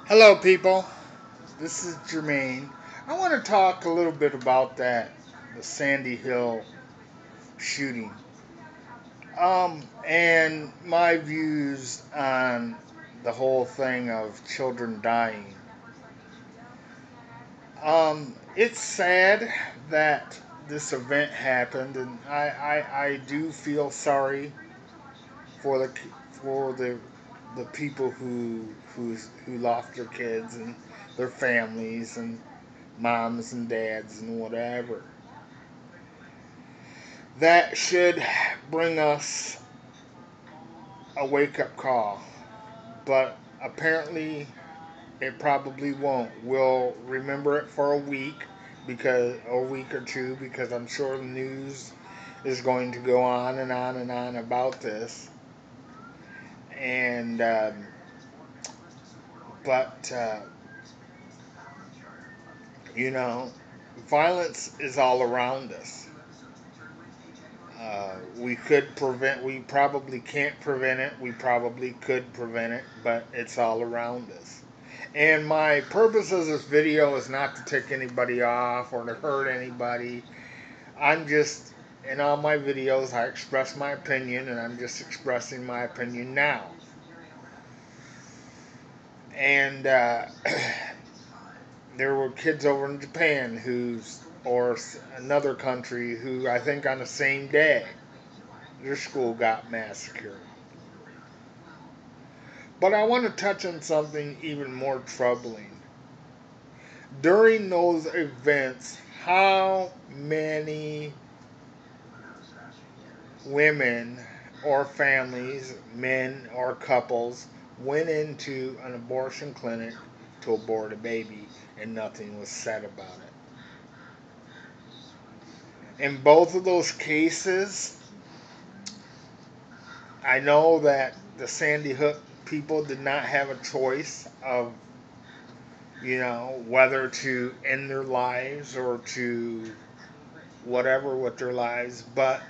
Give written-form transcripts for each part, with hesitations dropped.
Hello, people. This is Jermaine. I want to talk a little bit about the Sandy Hill shooting, and my views on the whole thing of children dying. It's sad that this event happened, and I do feel sorry for the people who lost their kids and their families and moms and dads and whatever. That should bring us a wake up call, but apparently it probably won't. We'll remember it for a week or two, because I'm sure the news is going to go on and on and on about this. And but you know, violence is all around us. We could prevent. We probably can't prevent it. We probably could prevent it, but it's all around us. And my purpose of this video is not to tick anybody off or to hurt anybody. I'm just, in all my videos, I express my opinion, and I'm just expressing my opinion now. And there were kids over in Japan or another country, who I think on the same day their school got massacred. But I want to touch on something even more troubling. During those events, how many women or families, men or couples, went into an abortion clinic to abort a baby and nothing was said about it? In both of those cases, I know that the Sandy Hook people did not have a choice of, whether to end their lives or to whatever with their lives, but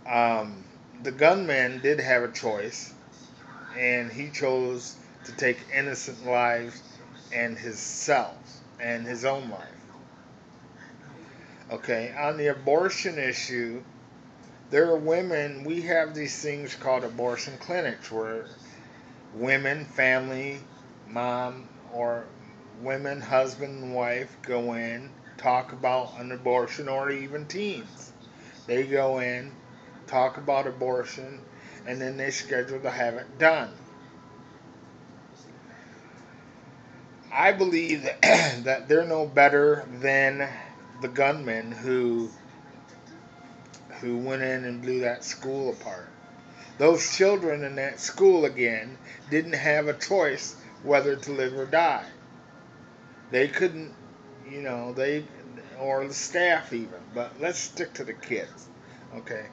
um, the gunman did have a choice, and he chose to take innocent lives and his own life. Okay, on the abortion issue, there are women, we have these things called abortion clinics where women, family, mom, or women, husband and wife go in, talk about an abortion, or even teens. They go in, talk about abortion, and then they schedule to have it done. I believe that they're no better than the gunmen who went in and blew that school apart. Those children in that school, again, didn't have a choice whether to live or die. They couldn't, they, or the staff even, but let's stick to the kids. Okay,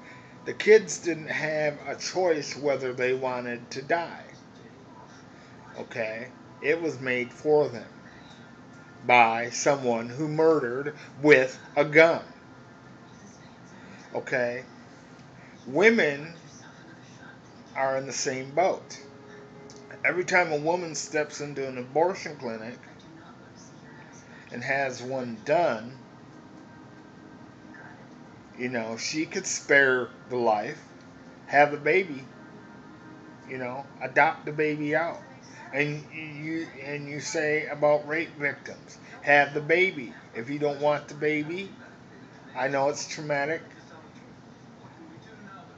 the kids didn't have a choice whether they wanted to die. Okay, it was made for them by someone who murdered with a gun. Okay, women are in the same boat. Every time a woman steps into an abortion clinic and has one done, she could spare the life, have the baby, adopt the baby out. And you say about rape victims, have the baby. If you don't want the baby, I know it's traumatic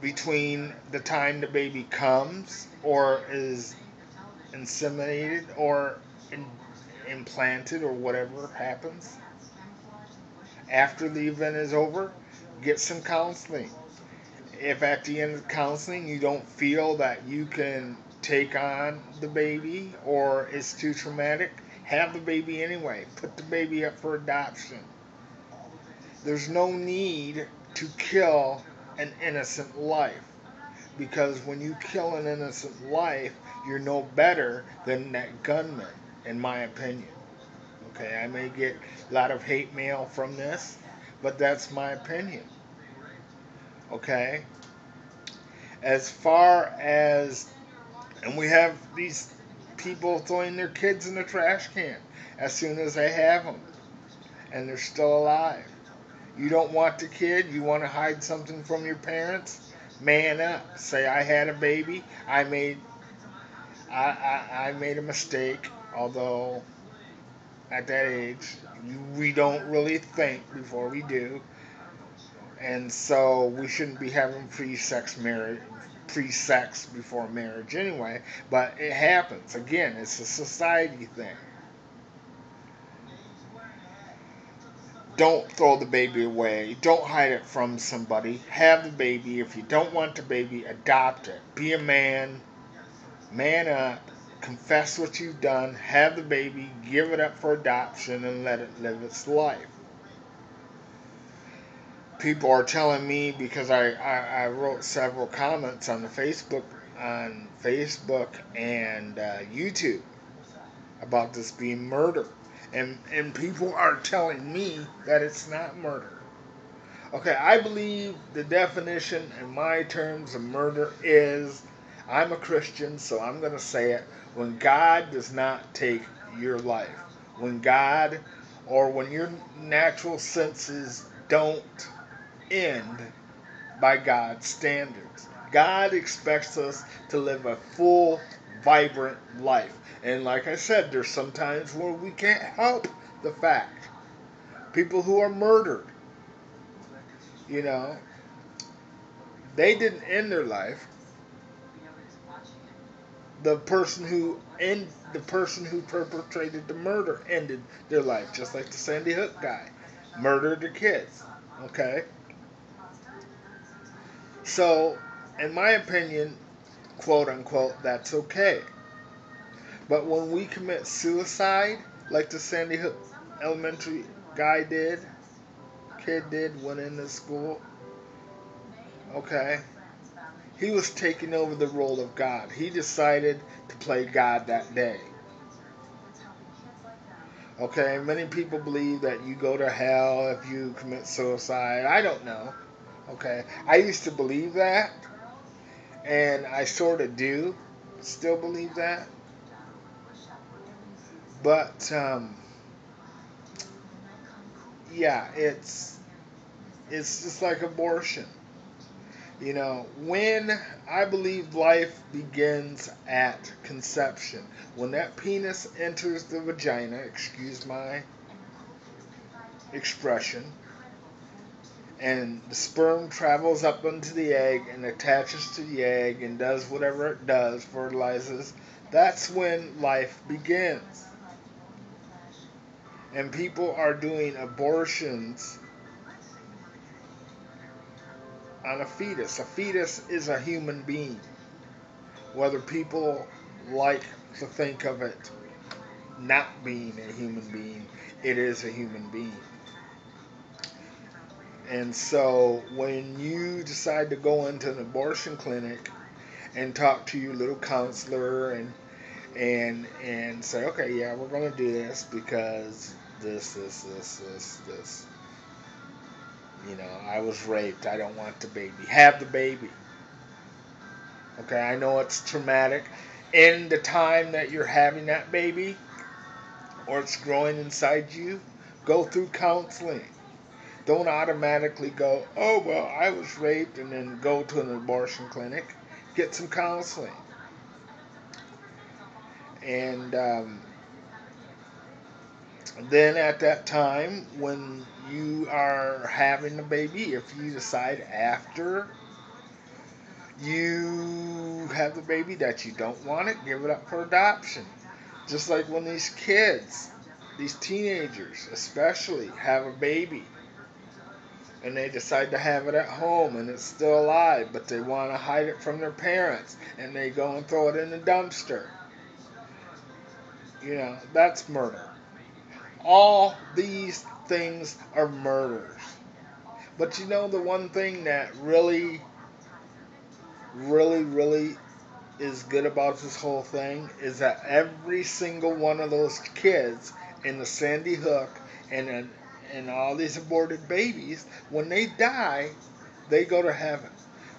between the time the baby comes or is inseminated or implanted or whatever happens. After the event is over, get some counseling. If at the end of counseling you don't feel that you can take on the baby or it's too traumatic, have the baby anyway. Put the baby up for adoption. There's no need to kill an innocent life, because when you kill an innocent life, you're no better than that gunman, in my opinion. Okay, I may get a lot of hate mail from this, but that's my opinion. Okay, as far as, and we have these people throwing their kids in the trash can as soon as they have them and they're still alive. You don't want the kid, you want to hide something from your parents? Man up. Say, I had a baby. I made a mistake. Although at that age we don't really think before we do, and so we shouldn't be having pre-sex before marriage anyway. But it happens. Again, it's a society thing. Don't throw the baby away. Don't hide it from somebody. Have the baby. If you don't want the baby, adopt it. Be a man. Man up. Confess what you've done. Have the baby. Give it up for adoption and let it live its life. People are telling me, because I wrote several comments on the Facebook and YouTube about this being murder. And people are telling me that it's not murder. Okay, I believe the definition in my terms of murder is, I'm a Christian, so I'm going to say it, when God does not take your life. When God, or when your natural senses don't end by God's standards. God expects us to live a full, vibrant life. And like I said, there's some times where we can't help the fact. People who are murdered, you know, they didn't end their life. The person who perpetrated the murder ended their life, just like the Sandy Hook guy murdered the kids. Okay? So, in my opinion, quote unquote, that's okay. But when we commit suicide, like the Sandy Hook elementary kid did, went into school, okay, he was taking over the role of God. He decided to play God that day. Okay, many people believe that you go to hell if you commit suicide. I don't know. Okay, I used to believe that, and I sort of do still believe that. But yeah, it's just like abortion. You know, when I believe life begins at conception, when that penis enters the vagina, excuse my expression, and the sperm travels up into the egg and attaches to the egg and does whatever it does, fertilizes, that's when life begins. And people are doing abortions on a fetus. A fetus is a human being. Whether people like to think of it not being a human being, it is a human being. And so when you decide to go into an abortion clinic and talk to your little counselor and say, okay, yeah, we're going to do this because this. You know, I was raped. I don't want the baby. Have the baby. Okay, I know it's traumatic. In the time that you're having that baby or it's growing inside you, go through counseling. Don't automatically go, oh, well, I was raped, and then go to an abortion clinic. Get some counseling. And then at that time, when you are having the baby, if you decide after you have the baby that you don't want it, give it up for adoption. Just like when these kids, these teenagers especially, have a baby and they decide to have it at home and it's still alive, but they want to hide it from their parents and they go and throw it in the dumpster. You know, that's murder. All these things are murders. But you know, the one thing that really is good about this whole thing is that every single one of those kids in the Sandy Hook and all these aborted babies, when they die, they go to heaven.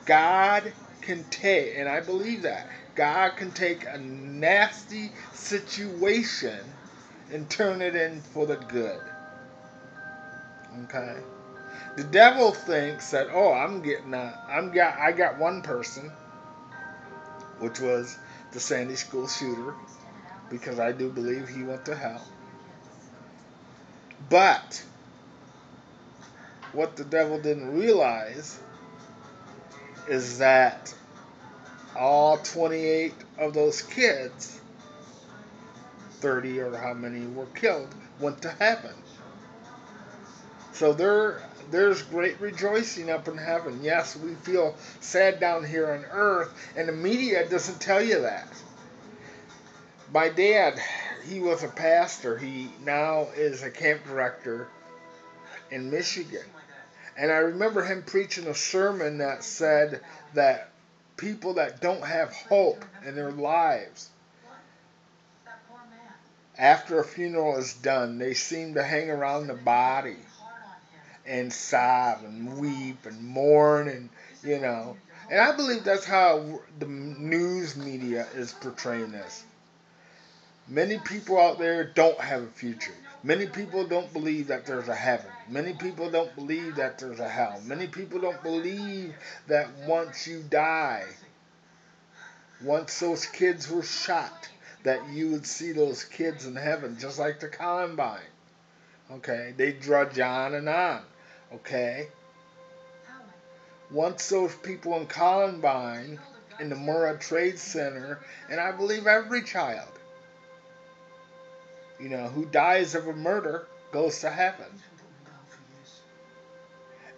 God can take, and I believe that, God can take a nasty situation and turn it in for the good. Okay? The devil thinks that, oh, I got one person, which was the Sandy School shooter, because I do believe he went to hell. But what the devil didn't realize is that all 28 of those kids, 30 or how many were killed, went to heaven. So there's great rejoicing up in heaven. Yes, we feel sad down here on earth, and the media doesn't tell you that. My dad, he was a pastor. He now is a camp director in Michigan. And I remember him preaching a sermon that said that people that don't have hope in their lives, after a funeral is done, they seem to hang around the body and sob and weep and mourn and. And I believe that's how the news media is portraying this. Many people out there don't have a future. Many people don't believe that there's a heaven. Many people don't believe that there's a hell. Many people don't believe that once you die, once those kids were shot, that you would see those kids in heaven, just like the Columbine. Okay, they drudge on and on. Okay, once those people in Columbine, in the World Trade Center, and I believe every child, who dies of a murder goes to heaven.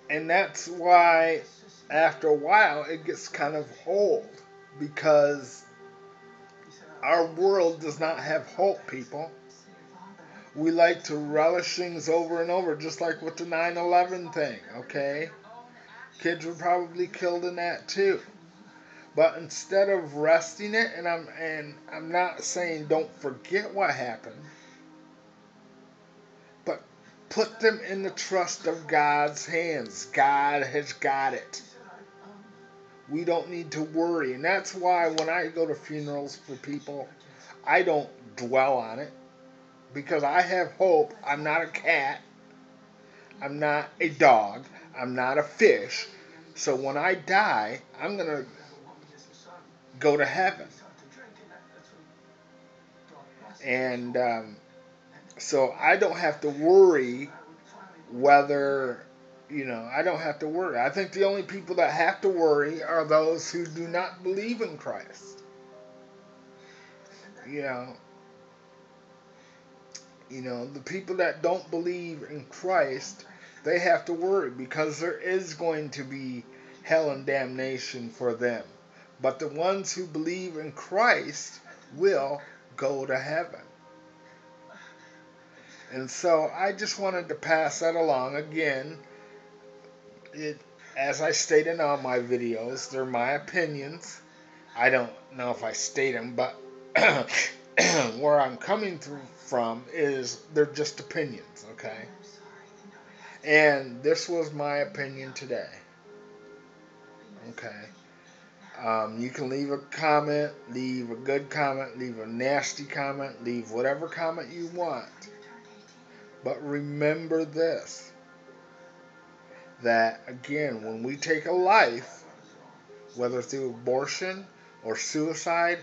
And that's why, after a while, it gets kind of old, because our world does not have hope, people. We like to relish things over and over, just like with the 9/11 thing, okay? Kids were probably killed in that too. But instead of resting it, and I'm not saying don't forget what happened, but put them in the trust of God's hands. God has got it. We don't need to worry. And that's why when I go to funerals for people, I don't dwell on it, because I have hope. I'm not a cat. I'm not a dog. I'm not a fish. So when I die, I'm going to go to heaven. And so I don't have to worry whether, I don't have to worry. I think the only people that have to worry are those who do not believe in Christ. The people that don't believe in Christ, they have to worry, because there is going to be hell and damnation for them. But the ones who believe in Christ will go to heaven. And so I just wanted to pass that along. Again, as I state in all my videos, they're my opinions. I don't know if I state them, but where I'm coming from is they're just opinions, okay? And this was my opinion today. Okay. You can leave a comment, leave a good comment, leave a nasty comment, leave whatever comment you want. But remember this, that again, when we take a life, whether through abortion or suicide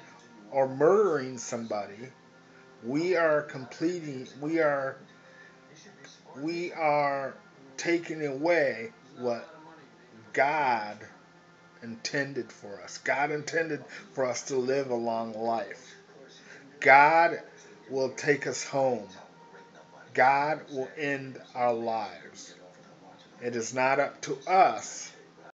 or murdering somebody, we are taking away what God intended for us. God intended for us to live a long life. God will take us home. God will end our lives. It is not up to us